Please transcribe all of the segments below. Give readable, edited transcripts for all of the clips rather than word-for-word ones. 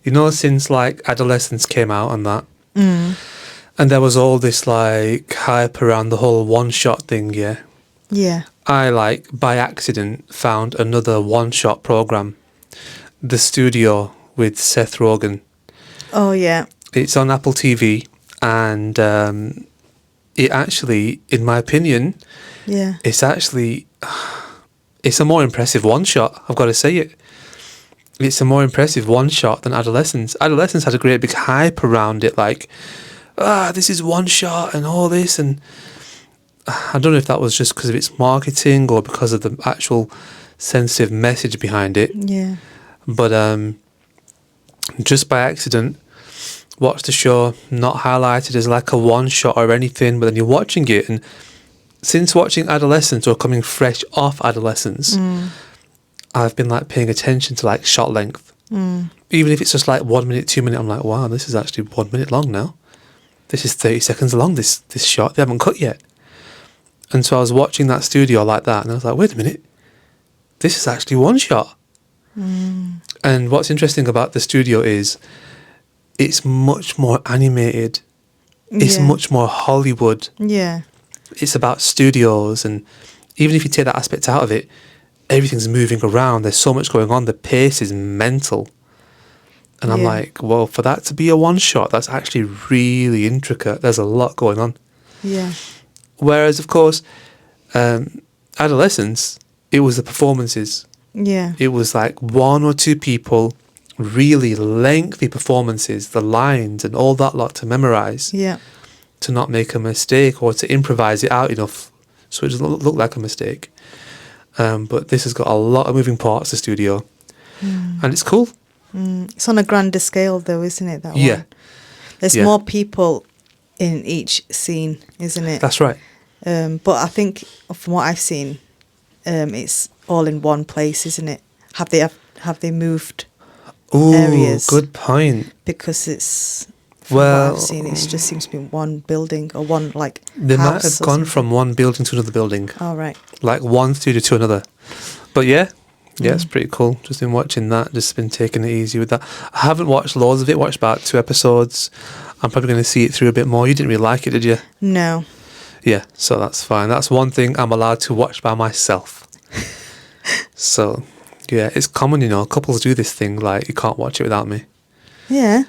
You know, since like Adolescence came out and that, Mm. and there was all this like hype around the whole one-shot thing, yeah. Yeah. I like by accident found another one-shot program, The Studio with Seth Rogen. Oh, yeah. It's on Apple TV, and it actually, in my opinion, Yeah. it's actually it's a more impressive one-shot. I've got to say it. It's a more impressive one-shot than Adolescence. Adolescence had a great big hype around it, like, this is one-shot and all this, and I don't know if that was just because of its marketing or because of the actual sensitive message behind it. Yeah. But just by accident, watched the show, not highlighted as like a one-shot or anything, but then you're watching it, and since watching Adolescence or coming fresh off Adolescence, I've been like paying attention to like shot length. Even if it's just like 1 minute, 2 minute, I'm like, wow, this is actually 1 minute long now. This is 30 seconds long, this shot. They haven't cut yet. And so I was watching that studio like that, and I was like, wait a minute, this is actually one shot. And what's interesting about the studio is it's much more animated. It's Yeah. much more Hollywood. Yeah. It's about studios, and even if you take that aspect out of it, everything's moving around. There's so much going on. The pace is mental. And I'm Yeah. like, well, for that to be a one shot, that's actually really intricate. There's a lot going on. Yeah. Whereas, of course, Adolescence, it was the performances. Yeah. It was like one or two people, really lengthy performances, the lines and all that lot to memorize, Yeah. to not make a mistake or to improvise it out enough so it doesn't look like a mistake. But this has got a lot of moving parts, the studio, and it's cool. It's on a grander scale, though, isn't it? That Yeah. one. There's Yeah. more people in each scene, isn't it? That's right. But I think from what I've seen, it's all in one place, isn't it? Have they moved Ooh, areas? good point. Because it's from Well, what I've seen, it just seems to be one building or one like they might house have or gone something. from one building to another building, Oh, right. like one studio to another. But yeah, it's pretty cool. Just been watching that, just been taking it easy with that. I haven't watched loads of it, watched about 2 episodes. I'm probably going to see it through a bit more. You didn't really like it, did you? No. Yeah, so that's fine. That's one thing I'm allowed to watch by myself. So, yeah, it's common, couples do this thing, like, you can't watch it without me. Yeah.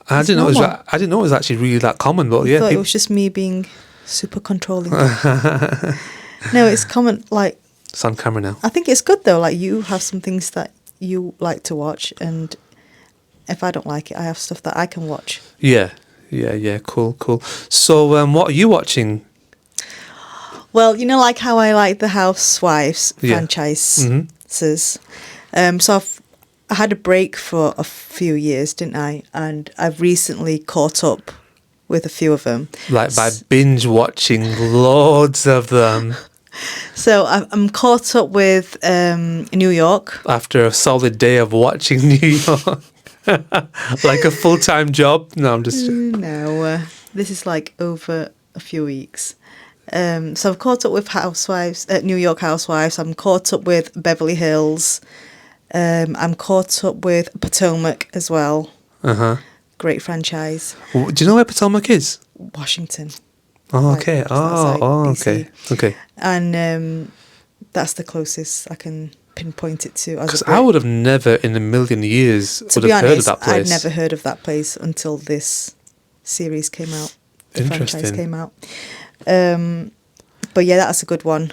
I It's didn't know normal. I didn't know it was actually really that common, but I yeah. thought it was just me being super controlling. No, it's common. Like, It's on camera now. I think it's good though. Like, you have some things that you like to watch, and if I don't like it, I have stuff that I can watch. Yeah, cool. So, what are you watching? Well, like how I like the Housewives Yeah. franchises. So I had a break for a few years, didn't I? And I've recently caught up with a few of them. Like by binge watching loads of them So I'm caught up with New York. after a solid day of watching New York. Like a full-time job. No, I'm just... No, this is like over a few weeks. So I've caught up with New York Housewives. I'm caught up with Beverly Hills. I'm caught up with Potomac as well. Uh-huh. Great franchise. Do you know where Potomac is? Washington. Oh, Like, okay. just outside Okay. DC. Okay. And that's the closest I can pinpoint it to. Because I would have never in a million years To would be have heard of honest, that place. I'd never heard of that place until this series came out. The franchise Interesting. came out. But yeah, that's a good one.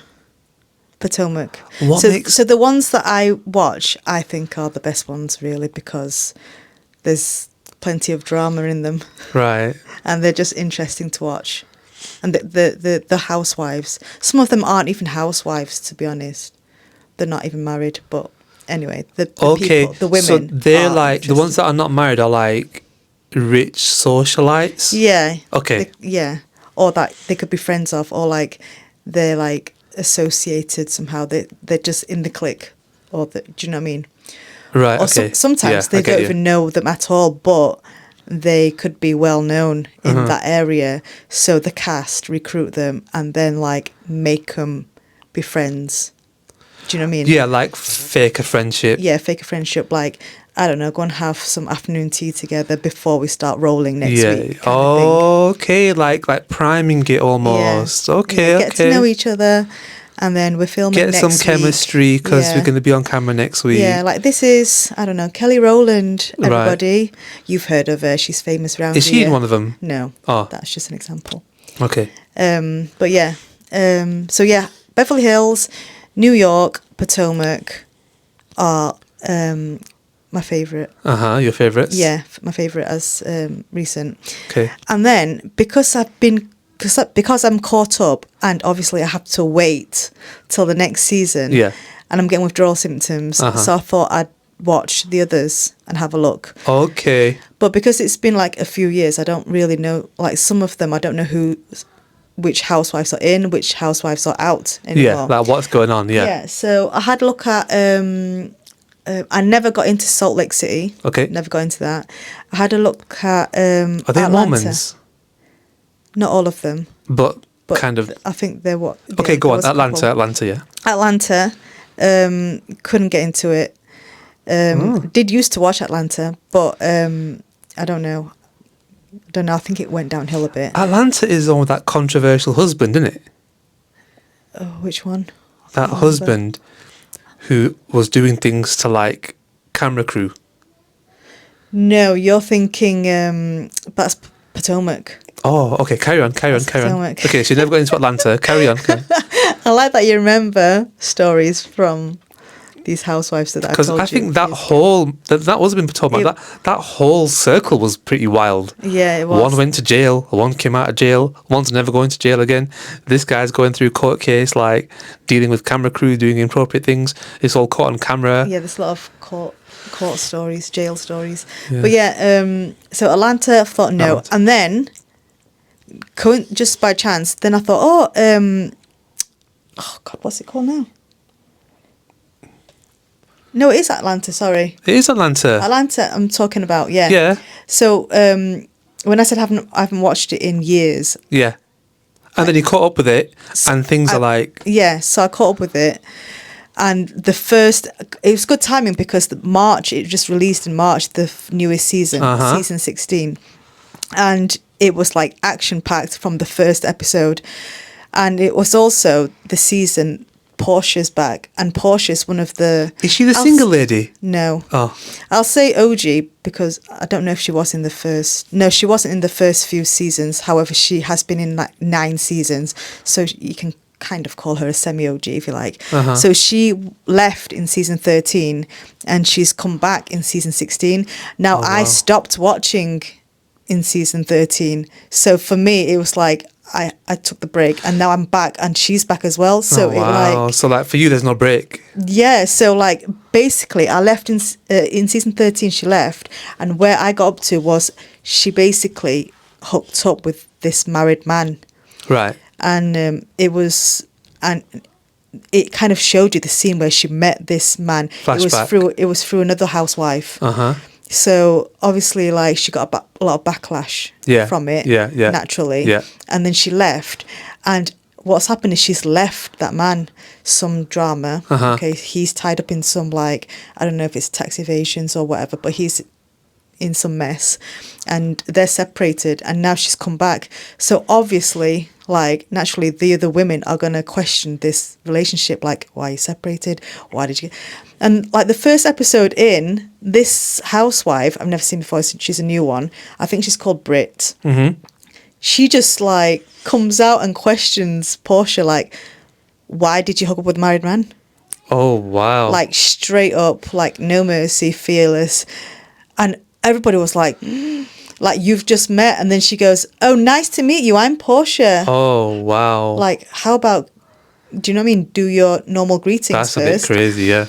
Potomac. What so, makes- so the ones that I watch, I think are the best ones, really, because there's plenty of drama in them, Right. and they're just interesting to watch. And the housewives, some of them aren't even housewives, to be honest. They're not even married, but anyway, the Okay. people, the women. So they're are like, the ones interesting. that are not married are like rich socialites? Yeah. Okay. Yeah. Or that they could be friends of, or like they're like associated somehow. They're just in the clique, or do you know what I mean? Right, Or okay. sometimes Yeah, they I get don't you. even know them at all, but they could be well known in Uh-huh. that area. So the cast recruit them and then like make them be friends. Do you know what I mean? Yeah, like fake a friendship. Yeah, fake a friendship. Like I don't know, go and have some afternoon tea together before we start rolling next Yeah. week. Kind of thing. Okay. Like priming it almost. Okay. Get to know each other, and then we're filming Get next some week. chemistry because Yeah. we're going to be on camera next week. Yeah, like this is, I don't know, Kelly Rowland, Right. everybody. You've heard of her. She's famous around Is she here. in one of them? No. Oh. That's just an example. Okay. But yeah. So yeah, Beverly Hills, New York, Potomac are my favourite. Your favourites? Yeah, my favourite as recent. Okay. And then because I'm caught up, and obviously I have to wait till the next season. Yeah. And I'm getting withdrawal symptoms, so I thought I'd watch the others and have a look. Okay. But because it's been like a few years, I don't really know. Like some of them, I don't know which housewives are in, which housewives are out anymore. Yeah, like what's going on? Yeah. Yeah. So I had a look at. I never got into Salt Lake City. Okay. Never got into that. I had a look at. Are they Atlanta. Mormons? Not all of them, But but kind of. I think they're what. Okay, yeah, go there on. was a couple. Atlanta, yeah. Atlanta. Couldn't get into it. Did used to watch Atlanta, but I don't know. I think it went downhill a bit. Atlanta is the one with that controversial husband, isn't it? Oh, which one? That husband who was doing things to like camera crew. No, you're thinking that's Potomac. Oh, okay. Carry on. Potomac. Okay, so you never got into Atlanta. Carry on. I like that you remember stories from these housewives that I Because told you. I think that whole that was been Potomac. That whole circle was pretty wild. Yeah, it was. One went to jail. One came out of jail. One's never going to jail again. This guy's going through court case, like dealing with camera crew, doing inappropriate things. It's all caught on camera. Yeah, there's a lot of court stories, jail stories. Yeah. But yeah, so Atlanta, I thought no. Atlanta. And then, just by chance, then I thought, oh God, what's it called now? No, it is Atlanta, sorry. It is Atlanta. Atlanta, I'm talking about, yeah. Yeah. So, when I said I haven't watched it in years, Yeah. And then you caught up with it, and things are like, yeah, so I caught up with it. And it was good timing because it just released in March, the newest season, season 16. And it was like action packed from the first episode. And it was also the season Portia's back. And Portia's one of the... is she the single lady? No. Oh. I'll say OG because I don't know if she was in the first... No, she wasn't in the first few seasons. However, she has been in like 9 seasons. So you can kind of call her a semi-OG if you like. So she left in season 13 and she's come back in season 16. Now, I stopped watching in season 13. So for me, it was like I took the break and now I'm back and she's back as well. So So like for you, there's no break. Yeah, so like basically I left in season 13, she left, and where I got up to was she basically hooked up with this married man. Right. And it kind of showed you the scene where she met this man. Flashback. It was through another housewife. Uh-huh. So obviously, like she got a lot of backlash from it. Yeah. Naturally. Yeah. And then she left, and what's happened is she's left that man some drama. Okay, he's tied up in some I don't know if it's tax evasions or whatever, but he's in some mess, and they're separated, and now she's come back. So obviously, naturally, the other women are gonna question this relationship. Like, why are you separated? Why did you? And the first episode in, this housewife I've never seen before. She's a new one. I think she's called Britt. Mm-hmm. She just comes out and questions Portia, why did you hook up with a married man? Oh wow! Straight up, no mercy, fearless, and everybody was like, you've just met, and then she goes, oh, nice to meet you, I'm Portia. Oh wow! How about, do you know what I mean? Do your normal greetings That's first. a bit crazy, yeah.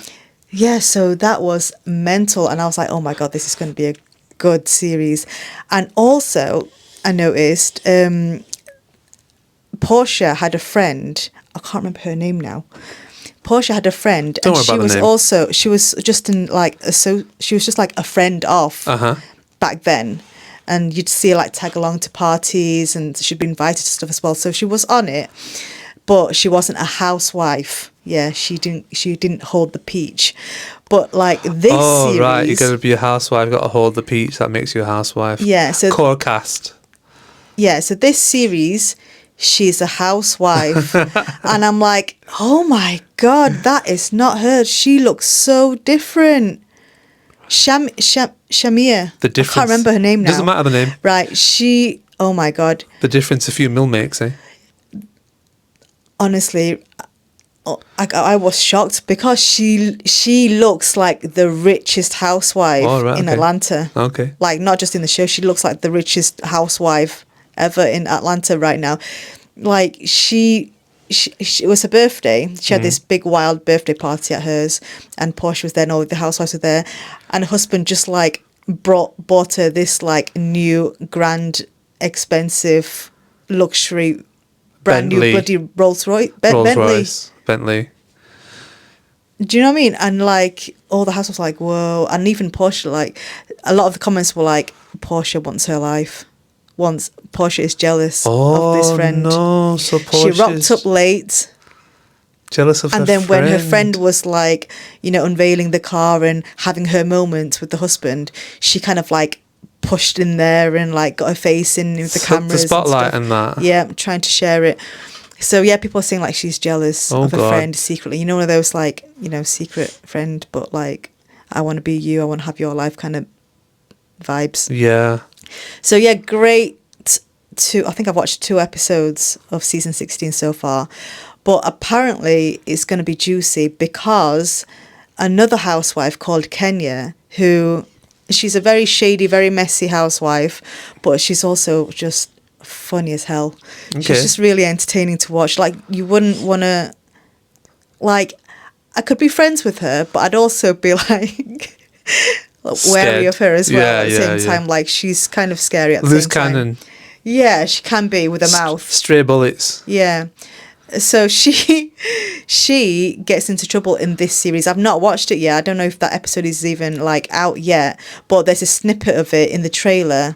Yeah, so that was mental, and I was like, oh my God, this is going to be a good series. And also, I noticed Portia had a friend, I can't remember her name now. Portia had a friend, Don't and worry about the name. she was just in she was just a friend of back then, and you'd see her tag along to parties, and she'd be invited to stuff as well. So she was on it, but she wasn't a housewife. Yeah, she didn't hold the peach. But like this series, right, you're going to be a housewife, got to hold the peach, that makes you a housewife. Yeah, so core cast. Yeah, so this series, she's a housewife. And I'm like, oh my God, that is not her. She looks so different. Shamia. The difference. I can't remember her name now. Doesn't matter the name. Right, oh my God. The difference a few mil makes, eh? Honestly, I was shocked because she looks like the richest housewife in Atlanta. Okay. Like, not just in the show, she looks like the richest housewife ever in Atlanta right now. Like, it was her birthday. She had this big wild birthday party at hers, and Portia was there, and all the housewives were there, and her husband just like bought her this like new grand expensive luxury brand Bentley. new bloody Rolls Royce Bentley. Do you know what I mean? And like all the house was like, whoa. And even Portia, like a lot of the comments were like, Portia wants her life. Portia is jealous of this friend. No, so Portia's she rocked up late. Jealous of her And then friend. when her friend was like, you know, unveiling the car and having her moment with the husband, she kind of like pushed in there and like got her face in with the cameras. The spotlight and, and that. Yeah, trying to share it. So yeah, people are saying like she's jealous of her friend secretly. You know, one of those like, you know, secret friend, but like, I want to be you, I want to have your life kind of vibes. Yeah. So yeah, great. I think I've watched 2 episodes of season 16 so far, but apparently it's going to be juicy because another housewife called Kenya, who she's a very shady, very messy housewife, but she's also just funny as hell. Okay. She's just really entertaining to watch. Like, you wouldn't want to, like, I could be friends with her, but I'd also be like wary of her as well at the same time. Like, she's kind of scary at the Loose same time. cannon. Yeah, she can be with a mouth. Stray bullets. Yeah. So she gets into trouble in this series. I've not watched it yet. I don't know if that episode is even like out yet, but there's a snippet of it in the trailer,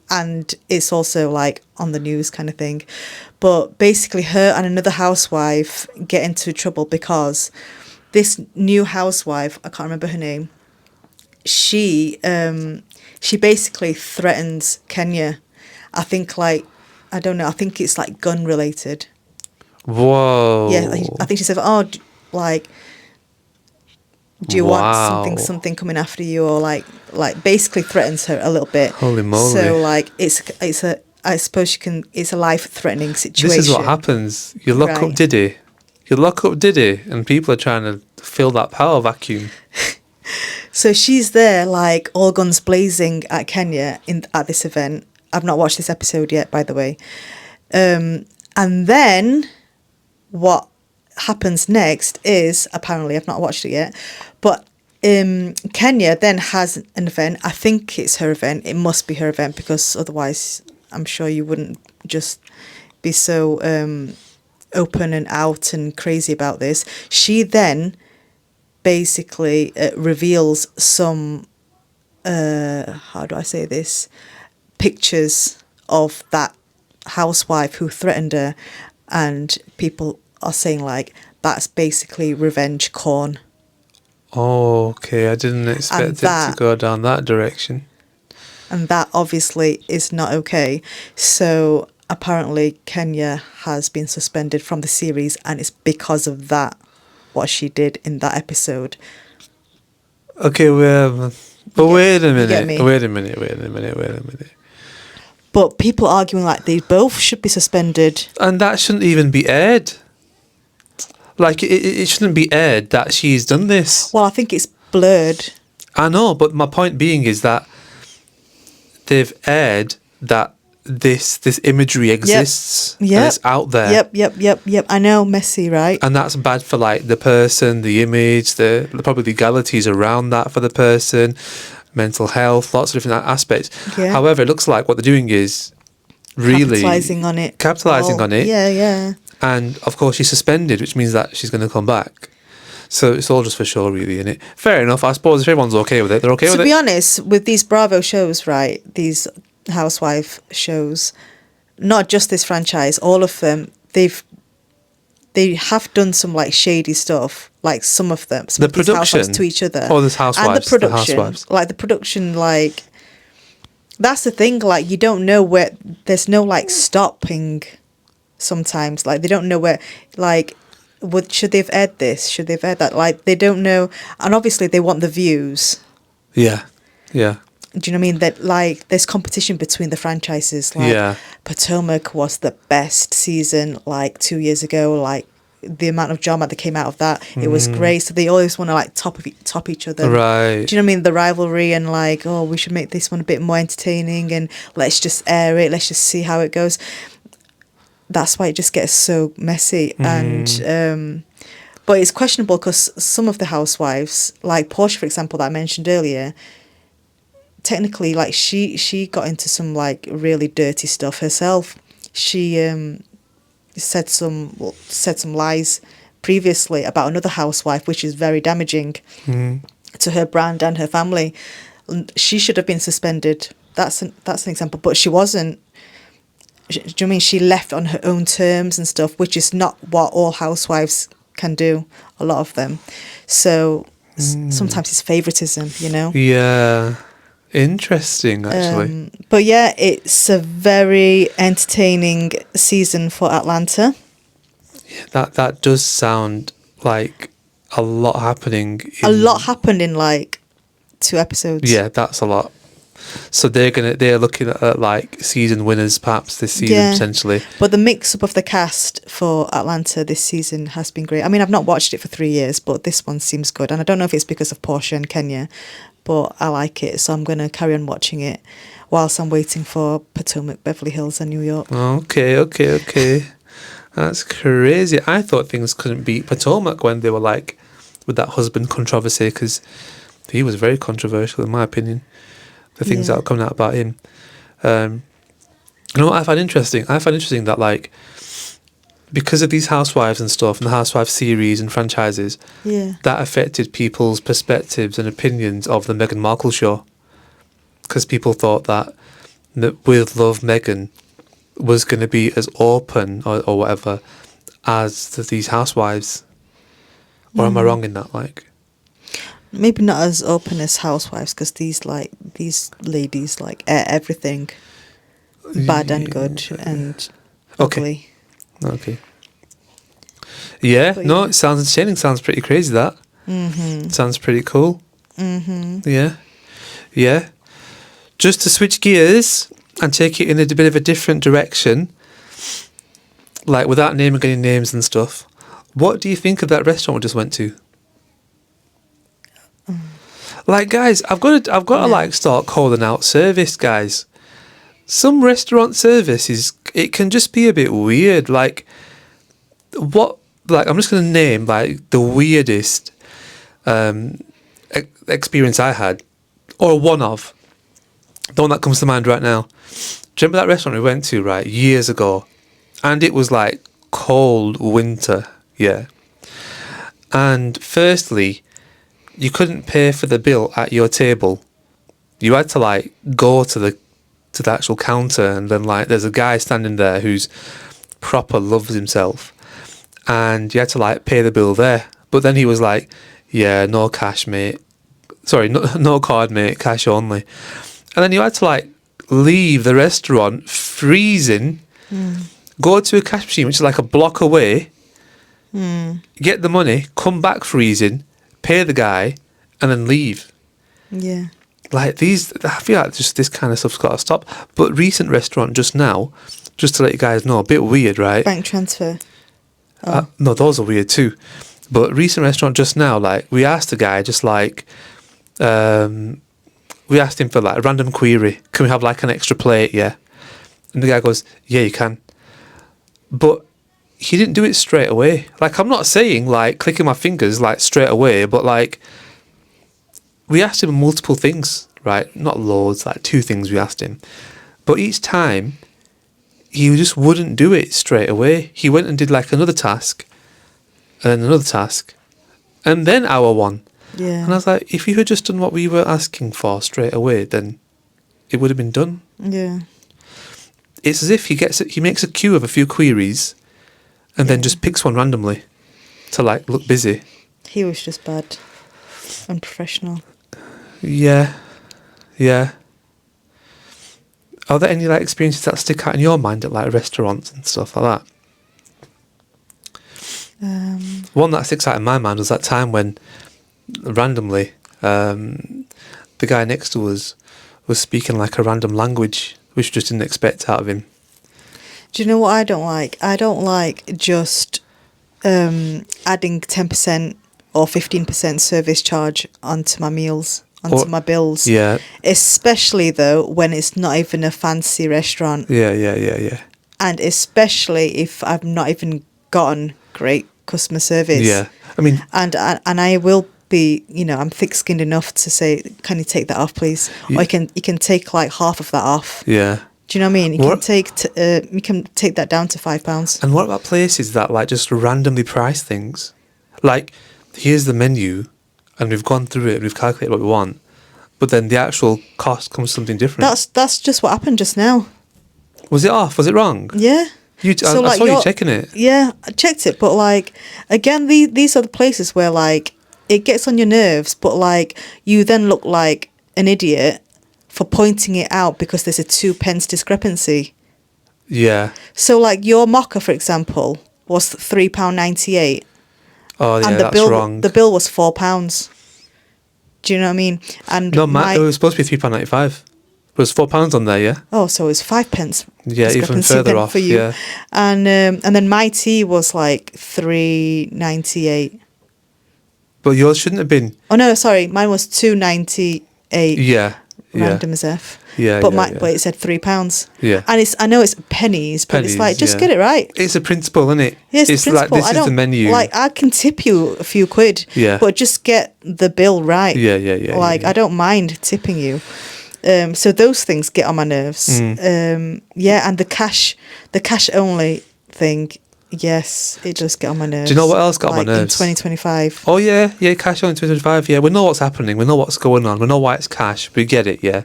and it's also like on the news kind of thing. But basically her and another housewife get into trouble because this new housewife, I can't remember her name, she basically threatens Kenya. I think like, I don't know, I think it's like gun related. Whoa. Yeah, I think she said, oh, like, do you want something coming after you, or like basically threatens her a little bit. Holy moly. So like I suppose it's a life-threatening situation. This is what happens. You lock up Diddy. And people are trying to fill that power vacuum. So she's there like all guns blazing at Kenya at this event. I've not watched this episode yet, by the way. And then what happens next is, apparently, I've not watched it yet, but Kenya then has an event. I think it's her event. It must be her event, because otherwise I'm sure you wouldn't just be so open and out and crazy about this. She then basically reveals some, how do I say this, pictures of that housewife who threatened her, and people are saying like that's basically revenge corn. Oh, okay. I didn't expect it to go down that direction. And that obviously is not okay. So apparently Kenya has been suspended from the series, and it's because of that, what she did in that episode. Okay, but wait a minute. But people arguing like they both should be suspended. And that shouldn't even be aired. Like, it shouldn't be aired that she's done this. Well, I think it's blurred. I know, but my point being is that they've aired that this imagery exists. Yep. And it's out there. Yep. I know, messy, right? And that's bad for, like, the person, the image, the probably legalities around that for the person, mental health, lots of different aspects. Yeah. However, it looks like what they're doing is really capitalising on it. Yeah. And of course she's suspended, which means that she's going to come back. So it's all just for show, really, isn't it? Fair enough. I suppose if everyone's okay with it, they're okay with it. To be honest, with these Bravo shows, right, these housewife shows, not just this franchise, all of them, they've they have done some like shady stuff, like some of them, some The of these housewives production to each other, or the housewives, and the production, housewives. like the production, like that's the thing. Like you don't know where there's no like stopping. Sometimes, like they don't know where, like, should they have aired this? Should they have aired that? Like they don't know, and obviously they want the views. Yeah, yeah. Do you know what I mean? That like there's competition between the franchises. Like Yeah. Potomac was the best season like 2 years ago. Like the amount of drama that came out of that, it was great. So they always want to like top each other. Right. Do you know what I mean? The rivalry and like, oh, we should make this one a bit more entertaining and let's just air it. Let's just see how it goes. That's why it just gets so messy and. But it's questionable because some of the housewives, like Portia, for example, that I mentioned earlier, technically, like she got into some like really dirty stuff herself. She said some lies previously about another housewife, which is very damaging to her brand and her family. She should have been suspended. That's an example, but she wasn't. Do you know what I mean? She left on her own terms and stuff, which is not what all housewives can do. A lot of them. So sometimes it's favoritism, you know. Yeah. Interesting, actually. But yeah, it's a very entertaining season for Atlanta. That does sound like a lot happening. A lot happened in like 2 episodes. Yeah, that's a lot. So they're looking at like season winners perhaps this season potentially. But the mix up of the cast for Atlanta this season has been great. I mean, I've not watched it for 3 years, but this one seems good. And I don't know if it's because of Portia and Kenya, but I like it. So I'm going to carry on watching it whilst I'm waiting for Potomac, Beverly Hills and New York. Okay. That's crazy. I thought things couldn't beat Potomac when they were like with that husband controversy, because he was very controversial in my opinion. The things that are coming out about him. You know what I find interesting? I find interesting that like because of these housewives and stuff and the housewife series and franchises, that affected people's perspectives and opinions of the Meghan Markle show. Because people thought that With Love Meghan was going to be as open or whatever as these housewives. Or am I wrong in that? Like, maybe not as open as housewives, because these ladies like air everything, bad and good and ugly. Okay. Yeah, no, it sounds entertaining. Sounds pretty crazy, that. Sounds pretty cool. Yeah. Just to switch gears and take it in a bit of a different direction, like without naming any names and stuff, what do you think of that restaurant we just went to? Like, guys, I've got to like start calling out service, guys. Some restaurant service it can just be a bit weird. Like, what? Like, I'm just going to name like the weirdest experience I had, or one of. The one that comes to mind right now. Do you remember that restaurant we went to, right, years ago? And it was like cold winter, yeah. And firstly, you couldn't pay for the bill at your table. You had to like go to the actual counter, and then like there's a guy standing there who's proper loves himself, and you had to like pay the bill there. But then he was like, "Yeah, no cash, mate. Sorry, no card, mate. Cash only." And then you had to like leave the restaurant freezing, go to a cash machine which is like a block away, get the money, come back freezing, pay the guy, and then leave. Yeah. Like I feel like just this kind of stuff's got to stop. But recent restaurant just now, just to let you guys know, a bit weird, right? Bank transfer. No, those are weird too. But recent restaurant just now, like we asked the guy just like, we asked him for like a random query. Can we have like an extra plate? Yeah. And the guy goes, yeah, you can. But he didn't do it straight away. Like, I'm not saying like clicking my fingers like straight away, but like we asked him multiple things, right? Not loads, like 2 things we asked him. But each time he just wouldn't do it straight away. He went and did like another task, and then another task, and then our one. Yeah. And I was like, if you had just done what we were asking for straight away, then it would have been done. Yeah. It's as if he makes a queue of a few queries, and then Yeah. just picks one randomly to like look busy. He was just bad. Unprofessional. Yeah, yeah. Are there any like experiences that stick out in your mind at like restaurants and stuff like that? One that sticks out in my mind was that time when randomly the guy next to us was speaking like a random language which we just didn't expect out of him. Do you know what I don't like? I don't like just adding 10% or 15% service charge onto my meals, onto Or- my bills. Yeah, Especially though when it's not even a fancy restaurant, yeah. and especially if I've not even gotten great customer service. Yeah, I mean, And I will be, I'm thick-skinned enough to say, can you take that off, please? Yeah. Or you can take like half of that off. yeah. Do you know what I mean? What- You can take that down to £5. And what about places that like just randomly price things? Like, here's the menu, and we've gone through it, and we've calculated what we want, but then the actual cost comes something different. That's just what happened just now. Was it off? Was it wrong? Yeah. I saw you checking it. Yeah, I checked it, but like again, these are the places where like it gets on your nerves, but like you then look like an idiot for pointing it out because there's a 2p discrepancy. Yeah. So like your mocha, for example, was £3.98, Oh yeah, and the that's bill wrong. the bill was £4. Do you know what I mean? And No, it was supposed to be £3.95. But it was £4 on there, yeah. oh, so it's 5p. Yeah, even discrepancy further then off. for you. Yeah. And then my tea was like £3.98. But yours shouldn't have been. Oh no, sorry, mine was £2.98. Yeah. Yeah. Random as F. Yeah. But yeah, yeah. but it said £3. Yeah. And I know it's pennies, but it's Pennies, like just yeah. get it right. It's a principle, isn't it? Yes, it's the principle. like this is the menu. Like I can tip you a few quid, Yeah. but just get the bill right. Yeah. Like yeah. I don't mind tipping you. So those things get on my nerves. Yeah, and the cash only thing. Yes, it does get on my nerves. Do you know what else got on my Like nerves? in 2025. Oh yeah, cash on 2025. Yeah, we know what's happening. We know what's going on. We know why it's cash. We get it. Yeah.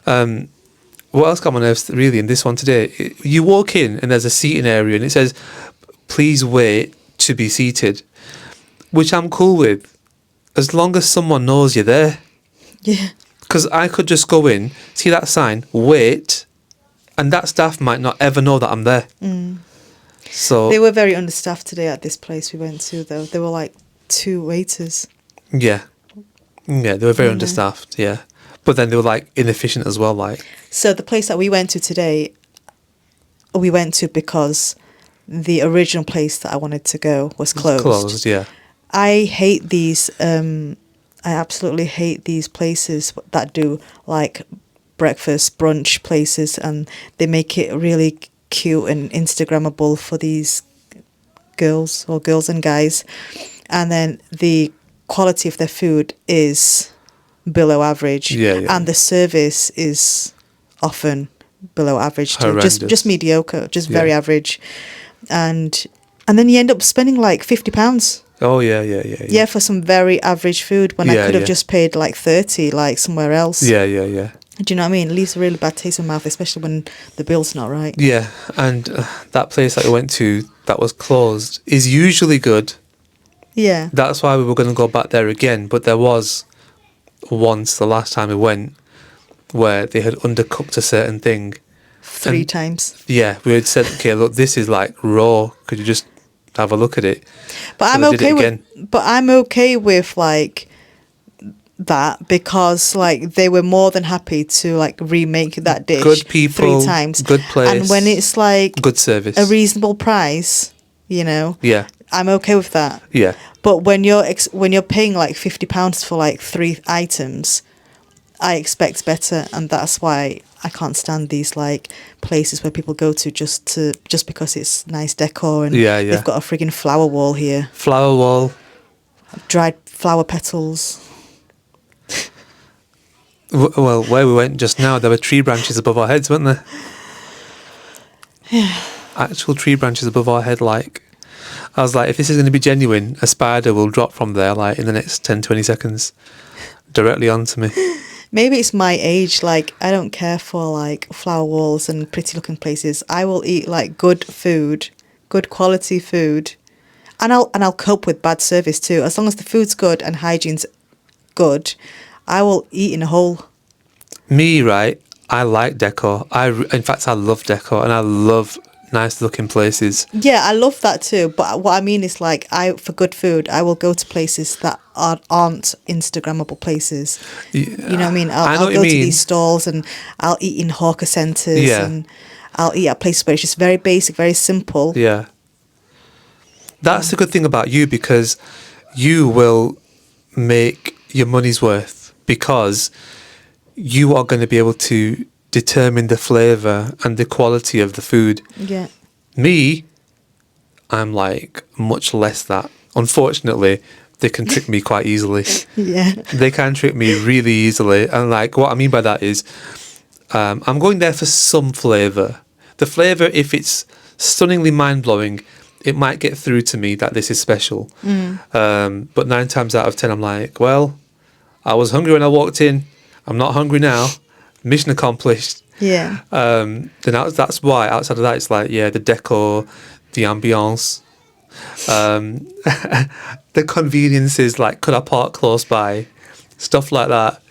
What else got on my nerves really in this one today? You walk in and there's a seating area and it says, "Please wait to be seated," which I'm cool with, as long as someone knows you're there. Yeah. Because I could just go in, see that sign, wait, and that staff might not ever know that I'm there. So They were very understaffed today at this place we went to, though. There were like 2 waiters. yeah, they were very understaffed. Yeah, but then they were like inefficient as well. Like So the place that we went to today, we went to because the original place that I wanted to go was closed. closed. Yeah, I hate these. I absolutely hate these places that do like breakfast brunch places, and they make it really cute and Instagrammable for these girls and guys, and then the quality of their food is below average, Yeah. and the service is often below average too, Horrendous. just mediocre, just Yeah. very average, and then you end up spending like £50. Oh yeah. Yeah, for some very average food when I Yeah, could have yeah. just paid like 30 like somewhere else. Yeah. Do you know what I mean? It leaves a really bad taste in my mouth, especially when the bill's not right. Yeah, and that place that we went to that was closed is usually good. Yeah. That's why we were going to go back there again. But there was once the last time we went where they had undercooked a certain thing. 3 And- times. Yeah, we had said, okay, look, this is like raw. Could you just have a look at it? But So I'm they did it okay with again. but I'm okay with like that because like they were more than happy to like remake that dish Good people, 3 times. good place, And when it's like good service. a reasonable price, Yeah, I'm okay with that. yeah, But when you're paying like £50 for like 3 items, I expect better, and that's why I can't stand these like places where people go to just because it's nice decor and Yeah, yeah. they've got a friggin' flower wall here, flower wall. dried flower petals. Well, where we went just now, there were tree branches above our heads, weren't there? Yeah. Actual tree branches above our head, like. I was like, if this is going to be genuine, a spider will drop from there, like, in the next 10, 20 seconds, directly onto me. Maybe it's my age. Like I don't care for like flower walls and pretty looking places. I will eat like good food good quality food, and I'll cope with bad service too. As long as the food's good and hygiene's good, I will eat in a hole. Me, right? I like decor. In fact, I love decor, and I love nice looking places. Yeah, I love that too. But what I mean is, like, for good food, I will go to places that aren't Instagrammable places. You know what I mean? I know I'll what you go to mean. these stalls and I'll eat in hawker centres Yeah. and I'll eat at places where it's just very basic, very simple. Yeah. That's the good thing about you, because you will make your money's worth, because you are going to be able to determine the flavour and the quality of the food. Yeah. Me, I'm like much less that. Unfortunately, they can trick me quite easily. Yeah. They can trick me really easily. And like, what I mean by that is, I'm going there for some flavour. The flavour, if it's stunningly mind-blowing, it might get through to me that this is special. But 9 times out of 10, I'm like, well, I was hungry when I walked in. I'm not hungry now. Mission accomplished. Yeah. Then that's why, outside of that, it's like, yeah, the decor, the ambience, the conveniences, like, could I park close by? Stuff like that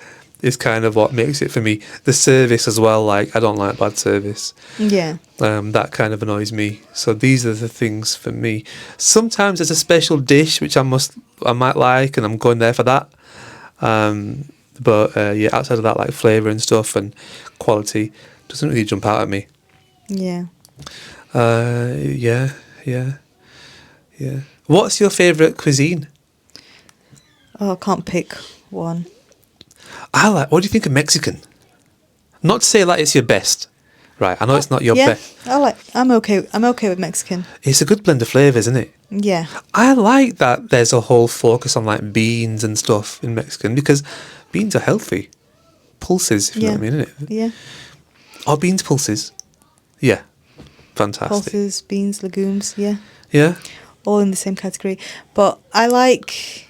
is kind of what makes it for me. The service as well, like, I don't like bad service. Yeah. That kind of annoys me. So these are the things for me. Sometimes there's a special dish which I might like, and I'm going there for that. But yeah, outside of that, like flavour and stuff and quality, doesn't really jump out at me. Yeah. Yeah. What's your favourite cuisine? Oh, I can't pick one. What do you think of Mexican? Not to say like it's your best, right? I know it's not your best. I'm okay with Mexican. It's a good blend of flavours, isn't it? Yeah. I like that there's a whole focus on like beans and stuff in Mexican, because beans are healthy. Pulses, if you know what I mean, isn't it? Yeah. Are beans pulses? Yeah. Fantastic. Pulses, beans, legumes, yeah. Yeah? All in the same category. But I like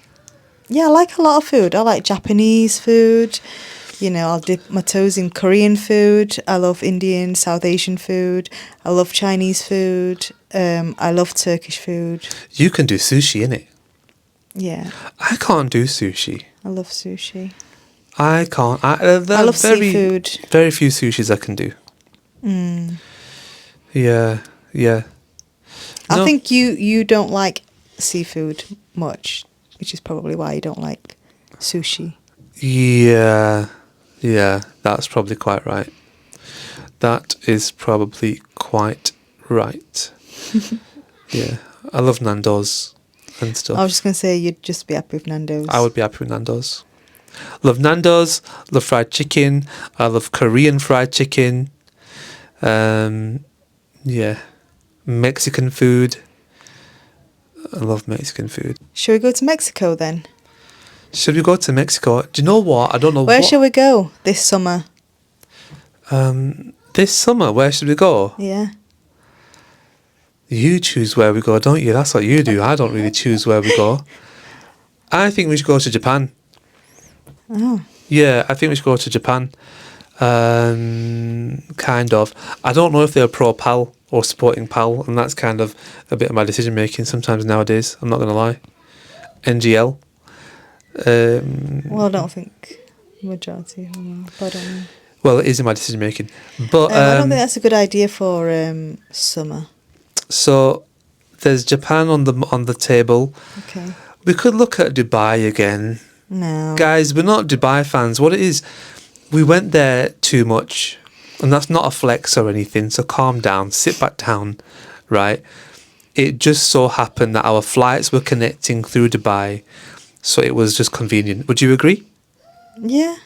a lot of food. I like Japanese food. You know, I'll dip my toes in Korean food. I love Indian, South Asian food. I love Chinese food. I love Turkish food. You can do sushi, innit? Yeah, I can't do sushi. I love sushi. I can't. I love seafood. Very few sushis I can do. Yeah. I think you don't like seafood much, which is probably why you don't like sushi. Yeah, that's probably quite right. That is probably quite right. Yeah, I love Nando's and stuff. I was just going to say you'd just be happy with Nando's. I would be happy with Nando's. Love Nando's, love fried chicken. I love Korean fried chicken. Yeah, Mexican food. I love Mexican food. Shall we go to Mexico then? Should we go to Mexico? Do you know what? I don't know. Where shall we go this summer? This summer, where should we go? Yeah. You choose where we go, don't you? That's what you do. I don't really choose where we go. I think we should go to Japan. Oh. Yeah, I think we should go to Japan. Kind of. I don't know if they're pro PAL or supporting PAL, and that's kind of a bit of my decision making sometimes nowadays. I'm not going to lie. NGL. Well, I don't think majority of them are, but I don't know. Well, it is in my decision making, but I don't think that's a good idea for summer. So there's Japan on the table. Okay. We could look at Dubai again. No. Guys, we're not Dubai fans. What it is, we went there too much, and that's not a flex or anything. So calm down, sit back down, right? It just so happened that our flights were connecting through Dubai, so it was just convenient. Would you agree? Yeah.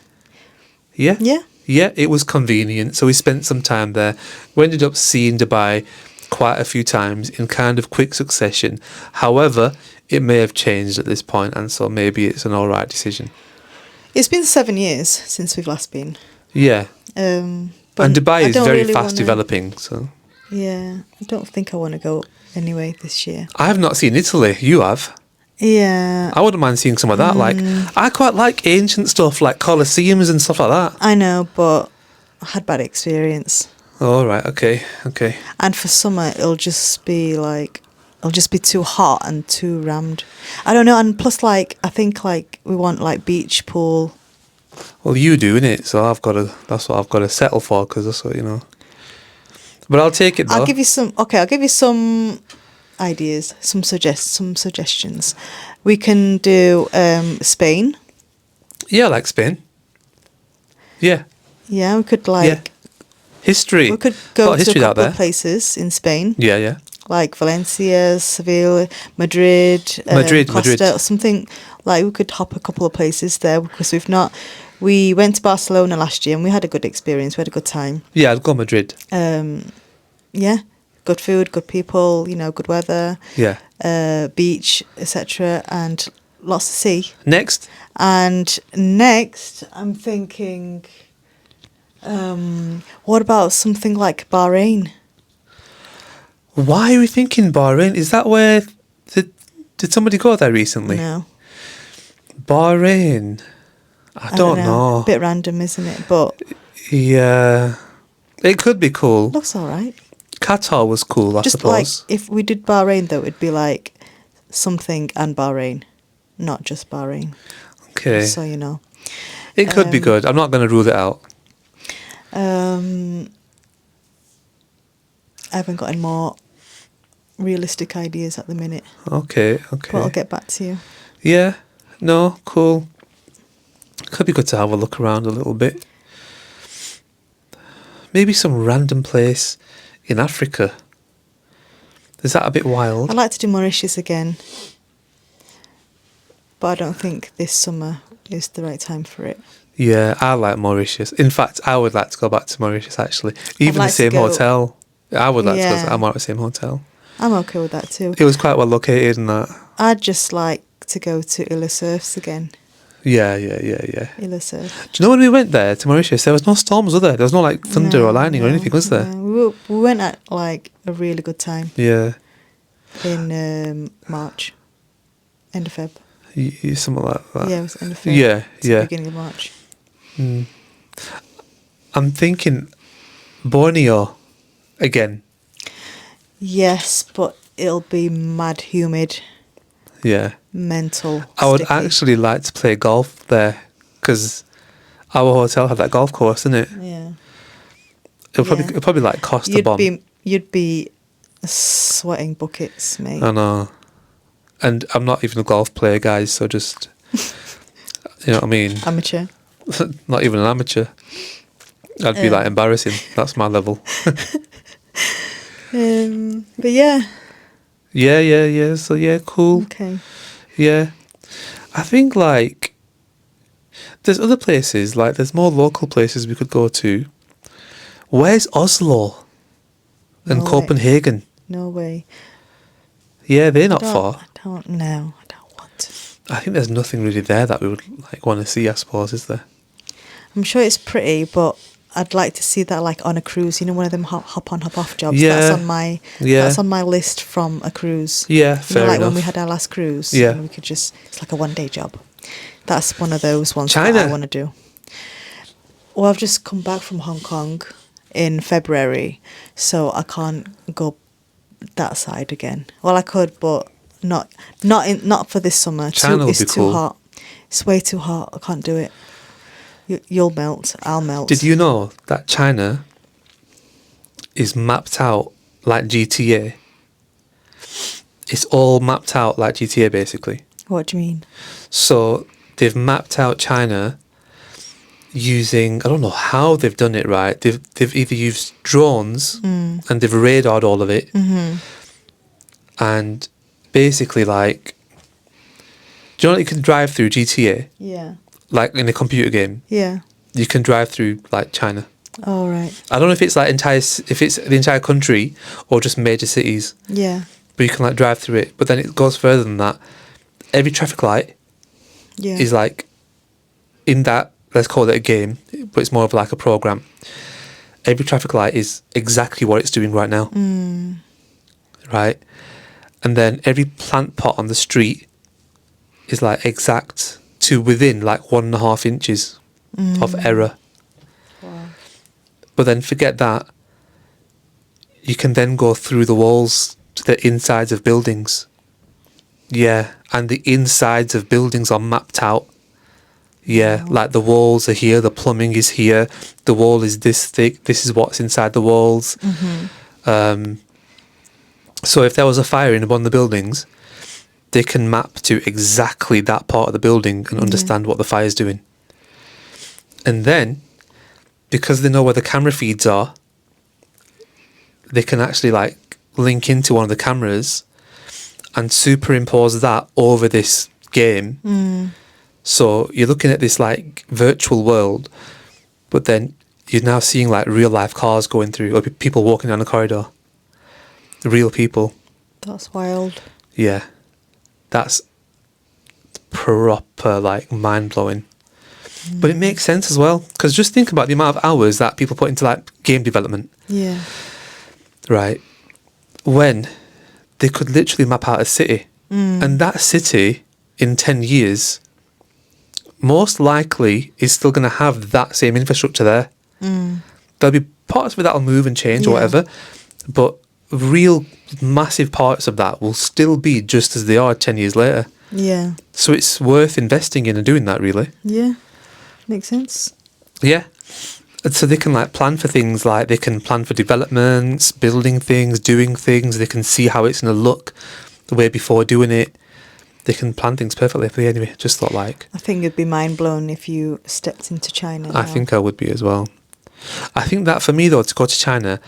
Yeah? Yeah. Yeah, it was convenient. So we spent some time there. We ended up seeing Dubai quite a few times in kind of quick succession. However, it may have changed at this point, and so maybe it's an all right decision. It's been 7 years since we've last been. Yeah. But and Dubai is very really fast developing, so... Yeah, I don't think I want to go anyway this year. I have not seen Italy. You have. Yeah. I wouldn't mind seeing some of that. Like, I quite like ancient stuff, like Colosseums and stuff like that. I know, but I had bad experience. All right. Okay. And for summer, it'll just be too hot and too rammed. I don't know. And plus, like, I think like we want like beach, pool. Well, you do, innit? So that's what I've got to settle for, because that's what, you know. But I'll take it, though. I'll give you some ideas, some suggestions. We can do Spain. Yeah, I like Spain. Yeah. Yeah, we could like. Yeah. History. We could A lot go of to a history out couple there. of places in Spain, Yeah. like Valencia, Seville, Madrid, Madrid. Costa, something like we could hop a couple of places there because we've not. We went to Barcelona last year and we had a good experience. We had a good time. Yeah, I'd go Madrid. Yeah, good food, good people, you know, good weather, Yeah. beach, etc., and lots to see. Next. And next, I'm thinking, what about something like Bahrain? Why are we thinking Bahrain? Is that where... Did somebody go there recently? No, Bahrain. I don't know. A bit random, isn't it? But Yeah. It could be cool. looks all right. Qatar was cool, I Just like suppose. if we did Bahrain, though, it'd be like something and Bahrain, not just Bahrain. Okay. So you know. It could be good. I'm not going to rule it out. I haven't got any more realistic ideas at the minute, Okay. but I'll get back to you. Yeah. No, cool. Could be good to have a look around a little bit. Maybe some random place in Africa. Is that a bit wild? I'd like to do Mauritius again, but I don't think this summer is the right time for it. Yeah, I like Mauritius. In fact, I would like to go back to Mauritius, actually. Even like the to same go- hotel. I would like to Yeah. go. I'm at the same hotel. I'm okay with that too. It was quite well located and that. I'd just like to go to Ila Surfs again. Yeah. Ila Surf. Do you know when we went there to Mauritius, there was no storms, was there? There was no like thunder or lightning or anything, was there? No. We went at like a really good time Yeah. in March, end of Feb. Something like that. Yeah, it was end of Feb. Yeah, to yeah. the beginning of March. Mm. I'm thinking Borneo again. Yes, but it'll be mad humid, Yeah. mental. I would sticky. actually like to play golf there because our hotel had that golf course, didn't it? Yeah. It'll probably like cost a bomb. You'd be sweating buckets, mate. I know. And I'm not even a golf player, guys, so just, you know what I mean? Amateur. Not even an amateur. I'd be like embarrassing. That's my level. But yeah, Yeah. So yeah, cool. okay. Yeah. I think like there's other places, like there's more local places we could go to. Where's Oslo and No way. Copenhagen? No way. Yeah, they're not I far. don't know. I don't want to. I think there's nothing really there that we would like want to see, I suppose, is there? I'm sure it's pretty, but I'd like to see that like on a cruise. You know, one of them hop on, hop off jobs. Yeah. That's on my list from a cruise. Yeah, You fair know, like enough. when we had our last cruise. Yeah. and we could just, it's like a 1-day job. That's one of those ones China. that I want to do. Well, I've just come back from Hong Kong in February, so I can't go that side again. Well, I could, but not for this summer. China would It's be too cool. hot. It's way too hot. I can't do it. You'll melt. I'll melt. Did you know that China is mapped out like GTA? It's all mapped out like GTA, basically. What do you mean? So they've mapped out China using, I don't know how they've done it, right? They've either used drones and they've radared all of it, and basically like, do you know what you can drive through GTA? Yeah. Like in a computer game, Yeah. you can drive through like China. All right. I don't know if it's like if it's the entire country or just major cities, Yeah. but you can like drive through it. But then it goes further than that. Every traffic light Yeah. is like in that, let's call it a game, but it's more of like a program. Every traffic light is exactly what it's doing right now. Right? And then every plant pot on the street is like exact to within like 1.5 inches of error. Wow. But then forget that. you can then go through the walls to the insides of buildings. Yeah, and the insides of buildings are mapped out. Yeah, like the walls are here, the plumbing is here, the wall is this thick, this is what's inside the walls. So if there was a fire in one of the buildings, they can map to exactly that part of the building and understand what the fire's doing. And then, because they know where the camera feeds are, they can actually like link into one of the cameras and superimpose that over this game. So you're looking at this like virtual world, but then you're now seeing like real life cars going through, or people walking down the corridor. Real people. That's wild. Yeah. That's proper like mind blowing. But it makes sense as well, because just think about the amount of hours that people put into like game development. Yeah. Right. When they could literally map out a city, and that city in 10 years most likely is still going to have that same infrastructure there. There'll be parts of it that'll move and change or whatever, but real massive parts of that will still be just as they are 10 years later. Yeah. So it's worth investing in and doing that, really. Yeah. Makes sense. Yeah. And so they can like plan for things, like they can plan for developments, building things, doing things. They can see how it's going to look the way before doing it. They can plan things perfectly. But anyway, just thought like... I think you'd be mind blown if you stepped into China now. I think I would be as well. I think that for me though, to go to China,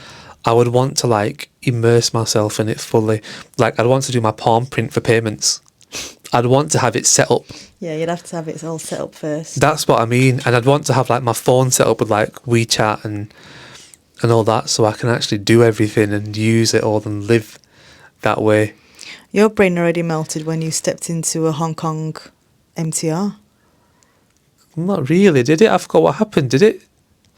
I would want to like immerse myself in it fully. Like I'd want to do my palm print for payments. I'd want to have it set up. Yeah, you'd have to have it all set up first. That's what I mean. And I'd want to have like my phone set up with like WeChat and all that, so I can actually do everything and use it all and live that way. Your brain already melted when you stepped into a Hong Kong MTR. Not really, did it? I forgot what happened, did it?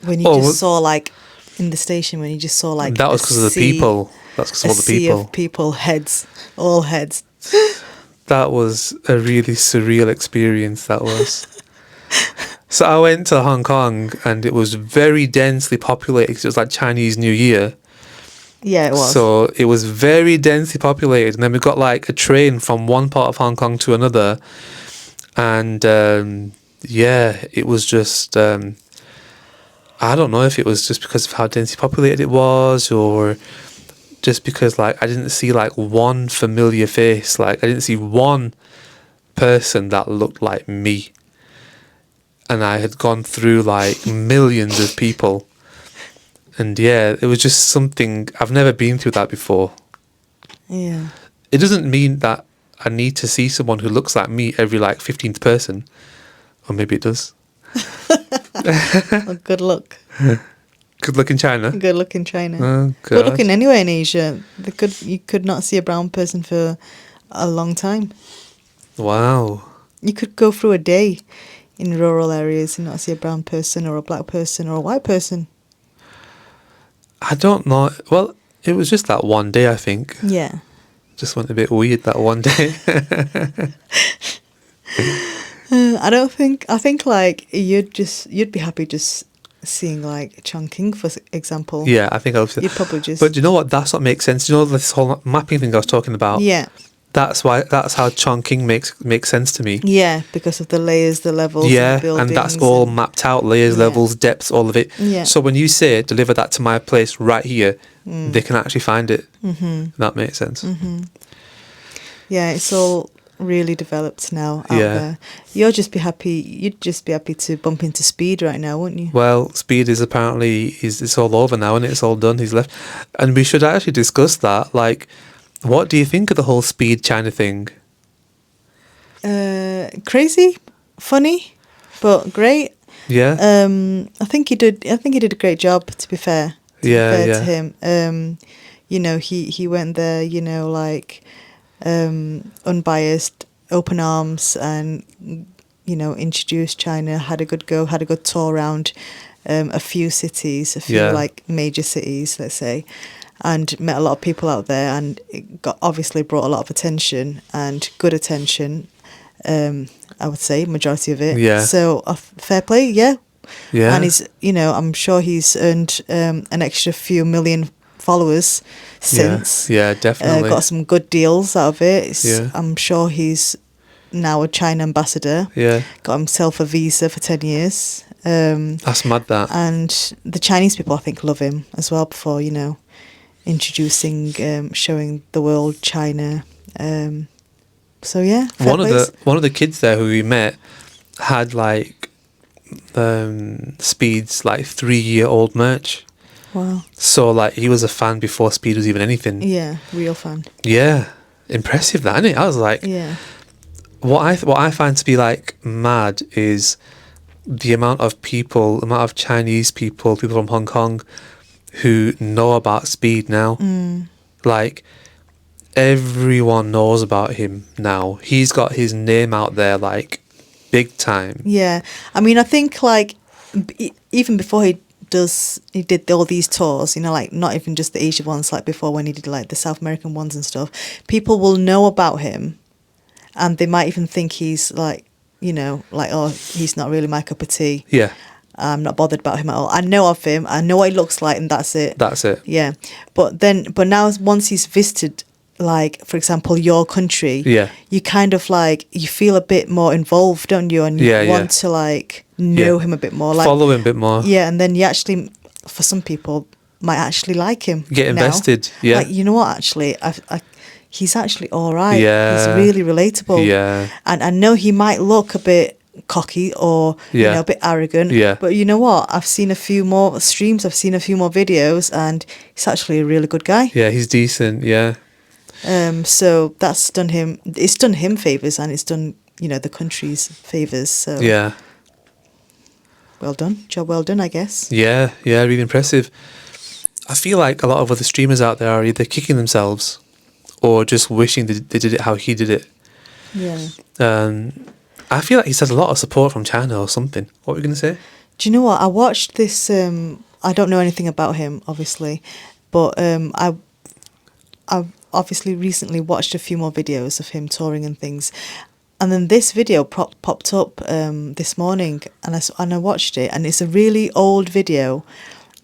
When you just saw like in the station, when you just saw like that was because of the people. That's because of all the sea people. Of people, heads, all heads. That was a really surreal experience, that was. So I went to Hong Kong and it was very densely populated because it was like Chinese New Year. Yeah, it was. So it was very densely populated. And then we got like a train from one part of Hong Kong to another. And yeah, it was just... I don't know if it was just because of how densely populated it was, or just because like I didn't see like one familiar face. Like I didn't see one person that looked like me. And I had gone through like millions of people. And yeah, it was just something, I've never been through that before. Yeah. It doesn't mean that I need to see someone who looks like me every like 15th person. Or maybe it does. Well, good luck. Good luck in China. Good luck in China. Oh, good luck in anywhere in Asia. You could not see a brown person for a long time. Wow. You could go through a day in rural areas and not see a brown person or a black person or a white person. I don't know. Well, it was just that one day, I think. Yeah. Just went a bit weird that one day. I think like you'd be happy just seeing like Chongqing, for example. Yeah, I think I was. You'd probably just. But do you know what? That's what makes sense. Do you know this whole mapping thing I was talking about? Yeah. That's how Chongqing makes sense to me. Yeah, because of the layers, the levels. Yeah, the buildings, and that's all mapped out, layers, levels, depths, all of it. Yeah. So when you say deliver that to my place right here, they can actually find it. Mm-hmm. That makes sense. Mm-hmm. Yeah, it's all really developed now out Yeah. there. You'd just be happy to bump into Speed right now, wouldn't you? Well, Speed is apparently it's all over now, and it's all done. He's left, and we should actually discuss that. Like, what do you think of the whole Speed China thing? Crazy, funny, but great. Yeah. I think he did a great job, to be fair. To him. You know, he went there, you know, like unbiased, open arms, and you know, introduced China, had a good go, had a good tour around a few cities, like major cities, let's say, and met a lot of people out there, and it obviously brought a lot of attention, and good attention, I would say, majority of it. Yeah. So fair play, yeah. Yeah. And he's, you know, I'm sure he's earned an extra few million followers since. Yeah, definitely. Got some good deals out of it. Yeah. I'm sure he's now a China ambassador. Yeah. Got himself a visa for 10 years. That's mad, that. And the Chinese people, I think, love him as well before, introducing, showing the world China. So, yeah. One of the kids there who we met had, like, Speed's, like, 3-year-old merch. Wow. So, like, he was a fan before Speed was even anything. Yeah, real fan. Yeah. Impressive, that, isn't it? I was like... Yeah. What I find to be, like, mad is the amount of Chinese people from Hong Kong who know about Speed now. Like, everyone knows about him now. He's got his name out there, like, big time. Yeah. I mean, I think, like, even before he did all these tours, like, not even just the Asia ones, like before when he did, like, the South American ones and stuff, people will know about him. And they might even think he's like, like, oh, he's not really my cup of tea. Yeah. I'm not bothered about him at all. I know of him. I know what he looks like, and that's it. That's it. Yeah. But now once he's visited, like, for example, your country, Yeah. you kind of, like, you feel a bit more involved, don't you? And you want to, like, know him a bit more. Like, follow him a bit more. Yeah, and then you actually, for some people, might actually like him. Get invested. Now. Yeah. Like, you know what, actually, he's actually all right. Yeah. He's really relatable. Yeah. And I know he might look a bit cocky or, a bit arrogant. Yeah. But you know what? I've seen a few more streams, I've seen a few more videos, and he's actually a really good guy. Yeah, he's decent. Yeah. So it's done him favours, and it's done, the country's favours. So Yeah. well done. Job well done, I guess. Yeah, really impressive. I feel like a lot of other streamers out there are either kicking themselves or just wishing they did it how he did it. Yeah. I feel like he's had a lot of support from China or something. What were you going to say? Do you know what? I watched this, I don't know anything about him, obviously, but I obviously recently watched a few more videos of him touring and things. And then this video popped up this morning, and I watched it, and it's a really old video,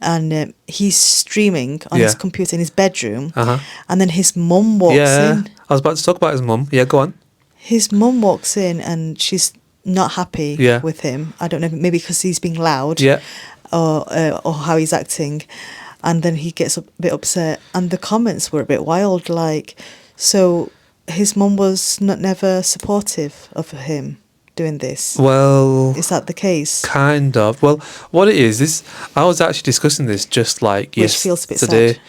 and he's streaming on his computer in his bedroom, and then his mum walks in. I was about to talk about his mum. Yeah, go on. His mum walks in, and she's not happy with him. I don't know, maybe because he's being loud, or how he's acting, and then he gets a bit upset, and the comments were a bit wild, like, so his mum was never supportive of him doing this. Well, is that the case? Kind of. Well, what it is I was actually discussing this just like Which feels a bit yesterday. sad.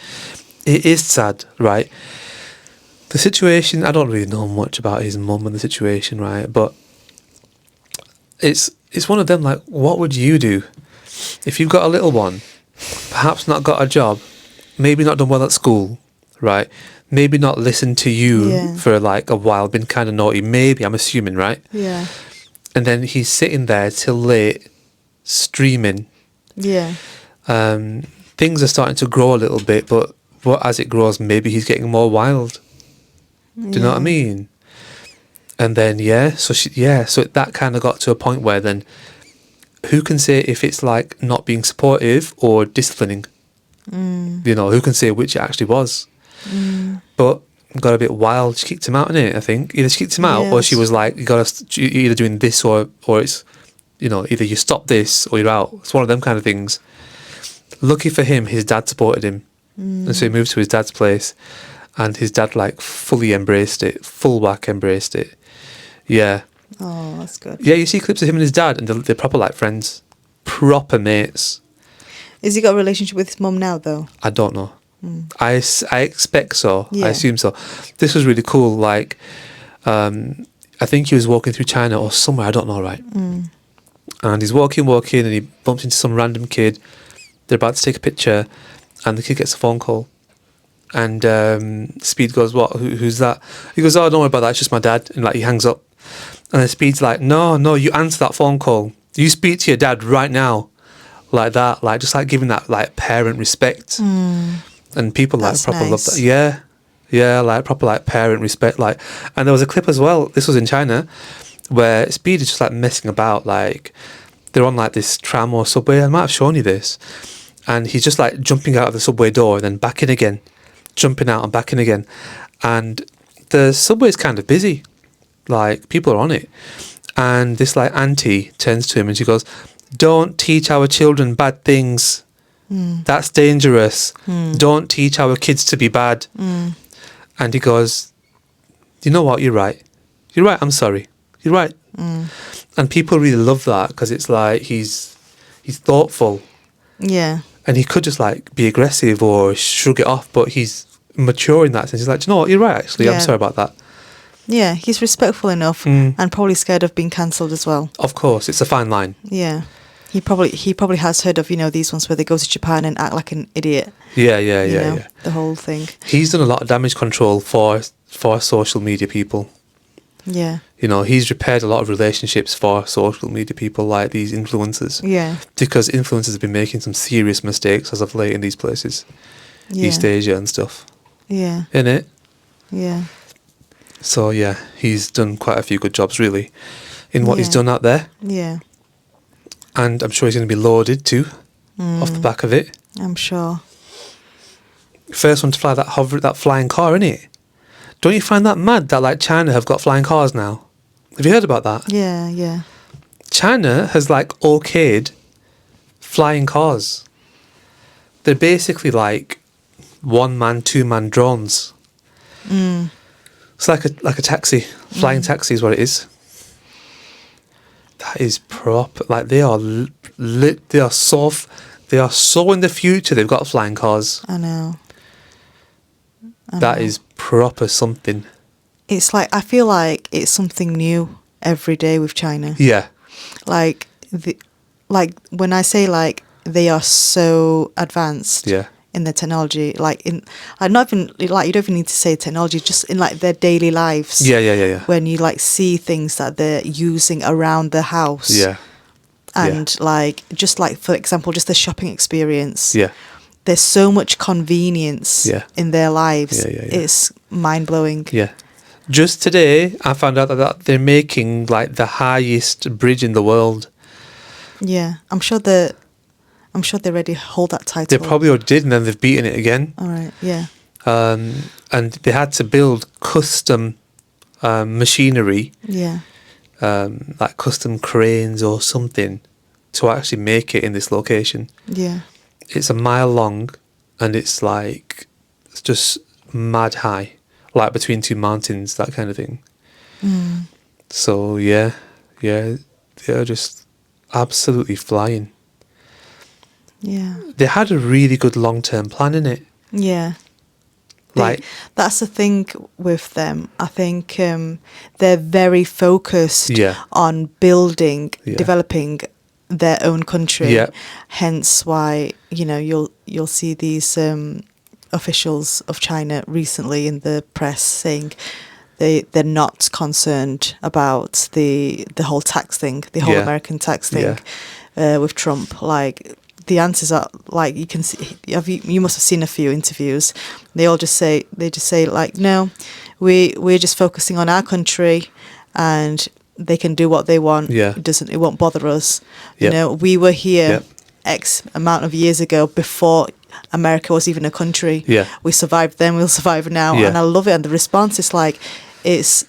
It is sad, right? The situation, I don't really know much about his mum and the situation, right? But it's one of them, like, what would you do if you've got a little one, perhaps not got a job, maybe not done well at school, right? Maybe not listened to you for like a while, been kind of naughty, maybe, I'm assuming, right? Yeah. And then he's sitting there till late, streaming. Yeah. Things are starting to grow a little bit, but as it grows, maybe he's getting more wild. Do you know what I mean? And then, so that kind of got to a point where then, who can say if it's like not being supportive or disciplining? Who can say which it actually was? But got a bit wild. She kicked him out, innit? I think either she kicked him out, or she was like, "You got to either doing this or it's, either you stop this or you're out." It's one of them kind of things. Lucky for him, his dad supported him, and so he moved to his dad's place, and his dad like fully embraced it, full whack embraced it. Yeah. Oh, that's good. Yeah, you see clips of him and his dad, and they're proper like friends, proper mates. Has he got a relationship with his mum now, though? I don't know. I expect so. Yeah. I assume so. This was really cool. Like, I think he was walking through China or somewhere. I don't know, right? And he's walking, and he bumps into some random kid. They're about to take a picture, and the kid gets a phone call. And Speed goes, "What? Who's that?" He goes, "Oh, don't worry about that. It's just my dad." And like he hangs up. And then Speed's like, "No, you answer that phone call. You speak to your dad right now." Like that, like just like giving that like parent respect. And people like That's proper nice. love that. Yeah, like proper like parent respect. Like, and there was a clip as well. This was in China, where Speed is just like messing about. Like, they're on like this tram or subway. I might have shown you this, and he's just like jumping out of the subway door and then back in again, jumping out and back in again, and the subway's kind of busy, like people are on it, and this like auntie turns to him and she goes, "Don't teach our children bad things. That's dangerous. Don't teach our kids to be bad." And he goes, "You know what? You're right. You're right. I'm sorry. You're right." And people really love that because it's like he's thoughtful, Yeah. and he could just like be aggressive or shrug it off, but he's mature in that sense. He's like, "Do you know what? You're right. Actually, I'm Yeah. sorry about that." Yeah, he's respectful enough and probably scared of being cancelled as well. Of course, it's a fine line. Yeah. He probably has heard of, these ones where they go to Japan and act like an idiot. Yeah. The whole thing. He's done a lot of damage control for social media people. Yeah. He's repaired a lot of relationships for social media people like these influencers. Yeah. Because influencers have been making some serious mistakes as of late in these places. Yeah. East Asia and stuff. Yeah. Innit? Yeah. So yeah, he's done quite a few good jobs really in what he's Yeah. done out there. Yeah. And I'm sure he's going to be lauded too off the back of it. I'm sure. First one to fly that flying car, innit? Don't you find that mad that like China have got flying cars now? Have you heard about that? Yeah, yeah. China has like okayed flying cars. They're basically like 1-man, 2-man drones. It's like a taxi, flying taxi is what it is. That is proper. Like they are lit. They are so in the future. They've got flying cars. I know. That is proper something. It's like, I feel like it's something new every day with China. Yeah. Like when I say like they are so advanced Yeah. in their technology, I'm not even like, you don't even need to say technology, just in like their daily lives. Yeah. When you like see things that they're using around the house. Yeah. And like, just like, for example, just the shopping experience. Yeah. There's so much convenience in their lives. Yeah. It's mind blowing. Yeah. Just today, I found out that they're making like the highest bridge in the world. Yeah, I'm sure they already hold that title. They probably already did, and then they've beaten it again. All right. Yeah. And they had to build custom machinery, Yeah. like custom cranes or something, to actually make it in this location. Yeah. It's a mile long, and it's just mad high, like between two mountains, that kind of thing. So yeah, they're just absolutely flying. Yeah. They had a really good long-term plan in it. Yeah. Like That's the thing with them. I think they're very focused on building, developing their own country. Yeah. Hence why, you'll see these officials of China recently in the press saying they're not concerned about the whole tax thing, the whole American tax thing with Trump. Like, the answers are like, you can see, you must have seen a few interviews. They just say like, no, we're just focusing on our country, and they can do what they want. Yeah. It won't bother us. Yep. We were here Yep. X amount of years ago, before America was even a country. Yeah. We survived then, we'll survive now. Yeah. And I love it. And the response is like, it's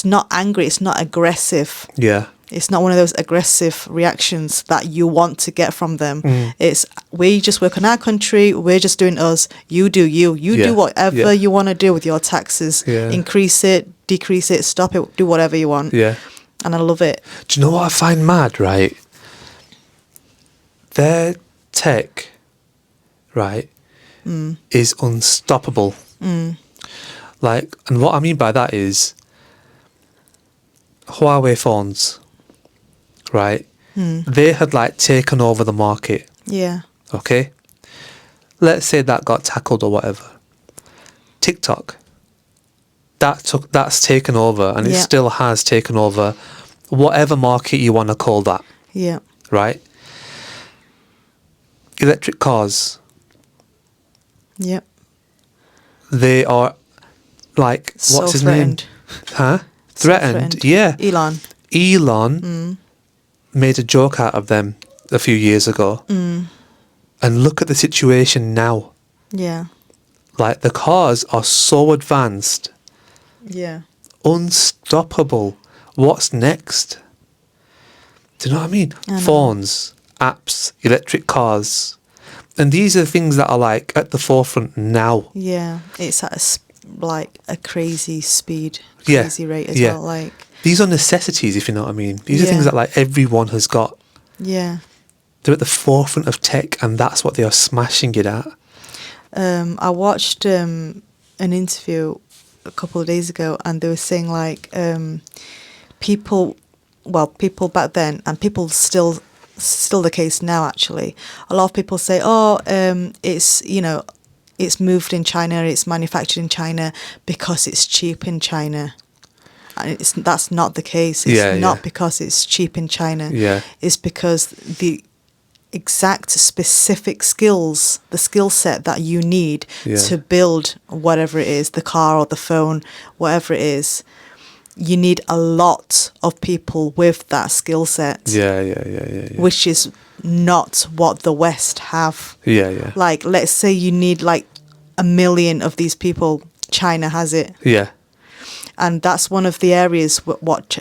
not angry, it's not aggressive. yeah, It's not one of those aggressive reactions that you want to get from them. It's, we just work on our country, we're just doing us, you do you. You Yeah. do whatever you want to do with your taxes. Yeah. Increase it, decrease it, stop it, do whatever you want. yeah. And I love it. Do you know what I find mad, right? Their tech, right, is unstoppable. Like, and what I mean by that is Huawei phones, right? They had like taken over the market, Yeah. okay? Let's say that got tackled or whatever. TikTok, that's taken over, and it Yeah. still has taken over whatever market you want to call that, Yeah. right? Electric cars, Yep. they are like, So what's his threatened. name? Huh? So Threatened, yeah. Elon. Elon made a joke out of them a few years ago. And look at the situation now. Yeah. Like, the cars are so advanced, Yeah. unstoppable. What's next? Do you know what I mean? I know. Phones, apps, electric cars. And these are the things that are like at the forefront now. Yeah. It's at like a crazy speed, Yeah, crazy rate as yeah. well. Like, These are necessities, if you know what I mean. These are Yeah. things that like everyone has got. yeah. They're at the forefront of tech, and that's what they are smashing it at. I watched an interview a couple of days ago, and they were saying like people back then, and people still the case now. Actually, a lot of people say, "Oh, it's it's moved in China, it's manufactured in China because it's cheap in China." And that's not the case. It's not because it's cheap in China. Yeah. It's because the exact specific skills, the skill set that you need Yeah. to build whatever it is, the car or the phone, whatever it is, you need a lot of people with that skill set, Yeah. which is not what the West have. Yeah. Like, let's say you need like 1 million of these people. China has it. Yeah. And that's one of the areas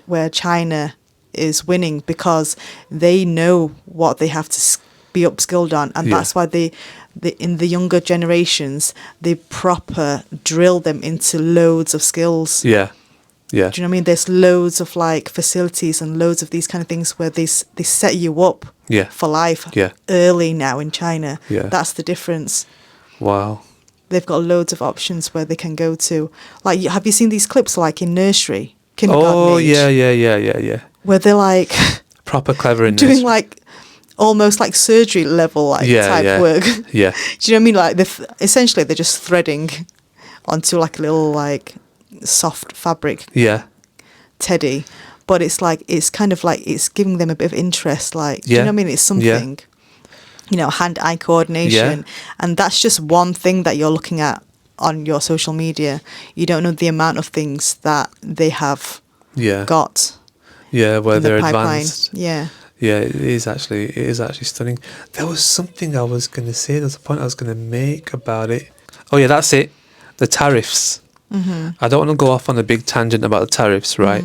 where China is winning, because they know what they have to be upskilled on, and Yeah. that's why they in the younger generations they proper drill them into loads of skills. Yeah. Yeah. Do you know what I mean? There's loads of like facilities and loads of these kind of things where they set you up Yeah. for life Yeah. early now in China. Yeah. That's the difference. Wow. They've got loads of options where they can go to. Like, have you seen these clips like in nursery, kindergarten Oh, age, yeah. where they're like Proper clever in doing this. like almost like surgery level like type work. Yeah. Do you know what I mean? Like essentially they're just threading onto like a little like soft fabric Yeah. teddy, but it's like it's kind of like it's giving them a bit of interest. Like, do you know what I mean? It's something. You know, hand-eye coordination, and that's just one thing that you're looking at on your social media. You don't know the amount of things that they have Yeah. got. Yeah, where in they're the pipeline. advanced. Yeah. Yeah, it is actually stunning. There was something I was going to say. There was a point I was going to make about it. Oh yeah, that's it. The tariffs. Mm-hmm. I don't want to go off on a big tangent about the tariffs, right?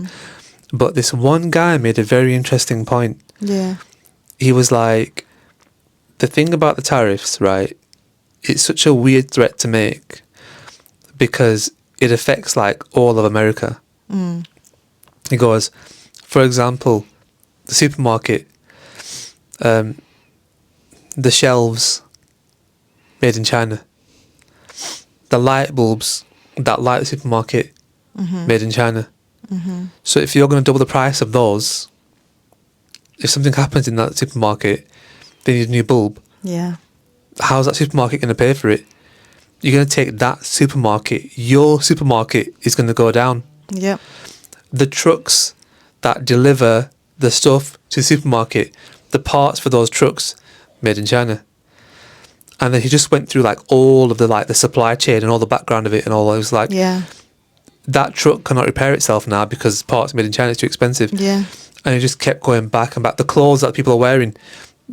But this one guy made a very interesting point. Yeah. He was like, the thing about the tariffs, right? It's such a weird threat to make because it affects like all of America. Mm. He goes, for example, the supermarket, the shelves made in China, the light bulbs that light the supermarket made in China. So if you're going to double the price of those, if something happens in that supermarket, they need a new bulb. Yeah. How's that supermarket going to pay for it? You're going to take that supermarket, your supermarket is going to go down. Yep. The trucks that deliver the stuff to the supermarket, the parts for those trucks made in China. And then he just went through like all of the supply chain and all the background of it and all. It was like, Yeah. that truck cannot repair itself now because parts made in China is too expensive. Yeah. And he just kept going back and back. The clothes that people are wearing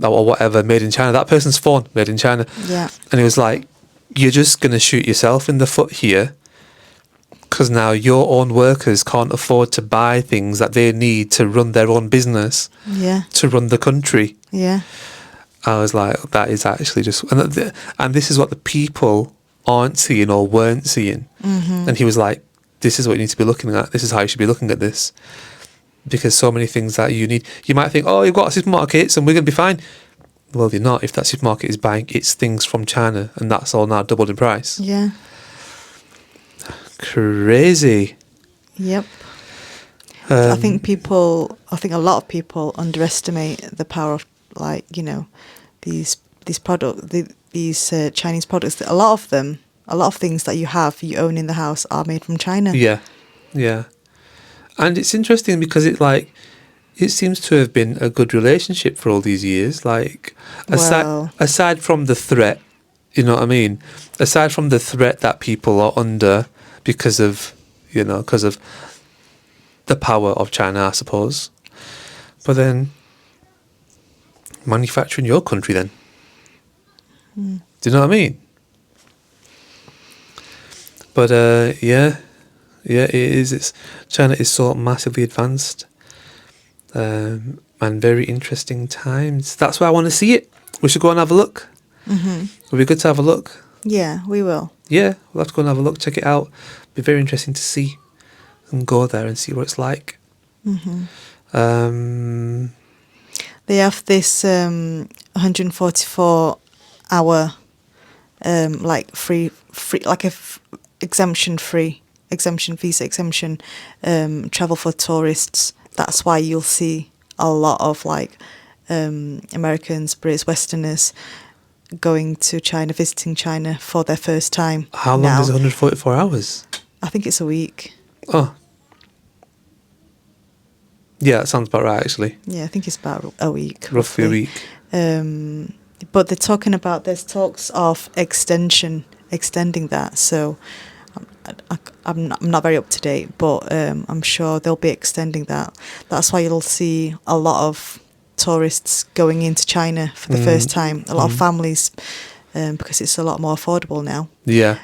or whatever made in China. That person's phone made in China. Yeah. And he was like, you're just going to shoot yourself in the foot here because now your own workers can't afford to buy things that they need to run their own business, Yeah. to run the country. Yeah. I was like, that is actually just... And this is what the people aren't seeing or weren't seeing. And he was like, this is what you need to be looking at. This is how you should be looking at this. Because so many things that you need... You might think, oh, you've got supermarkets and we're going to be fine. Well, you're not if that supermarket is buying its things from China and that's all now doubled in price. Yeah. Crazy. Yep. I think a lot of people underestimate the power of, like, you know, these Chinese products. A lot of things that you own in the house are made from China. Yeah. And it's interesting because it seems to have been a good relationship for all these years. Like, aside from the threat, you know what I mean? Aside from the threat that people are under because of the power of China, I suppose. But then, manufacture in your country then. Do you know what I mean? But yeah, it is. China is so massively advanced, and very interesting times. That's why I want to see it. We should go and have a look. It'll be good to have a look. Yeah, we will. Yeah, we'll have to go and have a look, check it out. Be very interesting to see and go there and see what it's like. They have this 144 hour like free like exemption visa exemption travel for tourists. That's why you'll see a lot of like Americans, Brits, Westerners going to China, visiting China for their first time. How long now. is 144 hours? I think it's a week. Oh. Yeah, that sounds about right, actually. Yeah, I think it's about a week. Roughly a week. But they're talking about, there's talks of extending that. So I'm not very up to date, but I'm sure they'll be extending that. That's why you'll see a lot of tourists going into China for the first time. A lot of families, because it's a lot more affordable now. Yeah.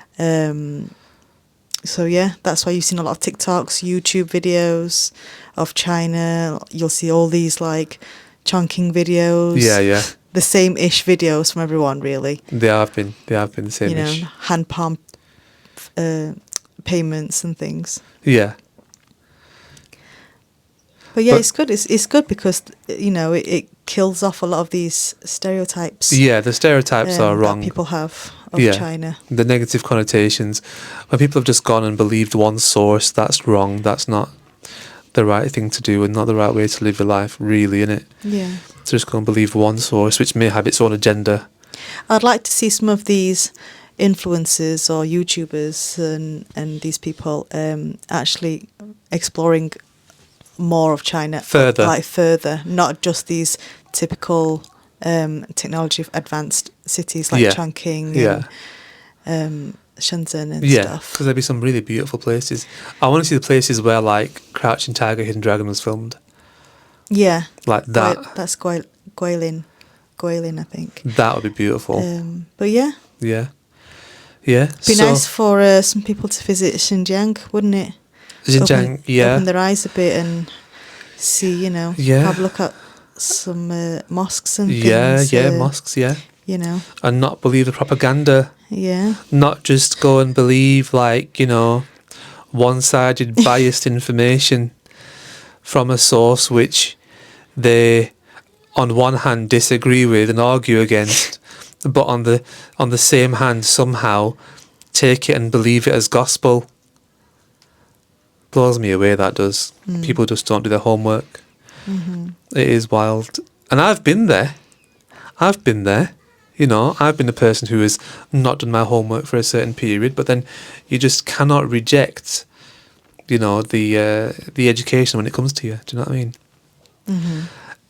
So yeah, that's why you've seen a lot of TikToks, YouTube videos of China. You'll see all these like chunking videos. Yeah. The same-ish videos from everyone, really. They have been the same-ish. You know, hand palm payments and things. Yeah. But yeah, it's good. It's good because, you know, it kills off a lot of these stereotypes. Yeah, the stereotypes are wrong. That people have of China. The negative connotations. When people have just gone and believed one source, that's wrong. That's not the right thing to do and not the right way to live your life, really, innit? Yeah. To just go and believe one source, which may have its own agenda. I'd like to see some of these influencers or YouTubers and these people actually exploring more of China further, not just these typical technology advanced cities like Chongqing and Shenzhen and stuff. Because there'd be some really beautiful places. I want to see the places where like Crouching Tiger, Hidden Dragon was filmed. Yeah, like that. That's Guilin, I think. That would be beautiful. But yeah. Be nice for some people to visit Xinjiang, wouldn't it? Xinjiang, open their eyes a bit and see, you know, have a look at some mosques and things. Mosques, you know, and not believe the propaganda. Yeah, not just go and believe like, you know, one-sided biased information from a source which they on one hand disagree with and argue against, but on the same hand somehow take it and believe it as gospel. Blows me away, that does. People just don't do their homework. It is wild. And I've been there. You know, I've been the person who has not done my homework for a certain period, but then you just cannot reject, you know, the education when it comes to you. Do you know what I mean?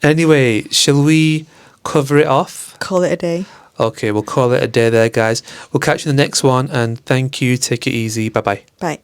Anyway, shall we cover it off? Call it a day. Okay, we'll call it a day there, guys. We'll catch you in the next one, and thank you. Take it easy. Bye-bye. Bye.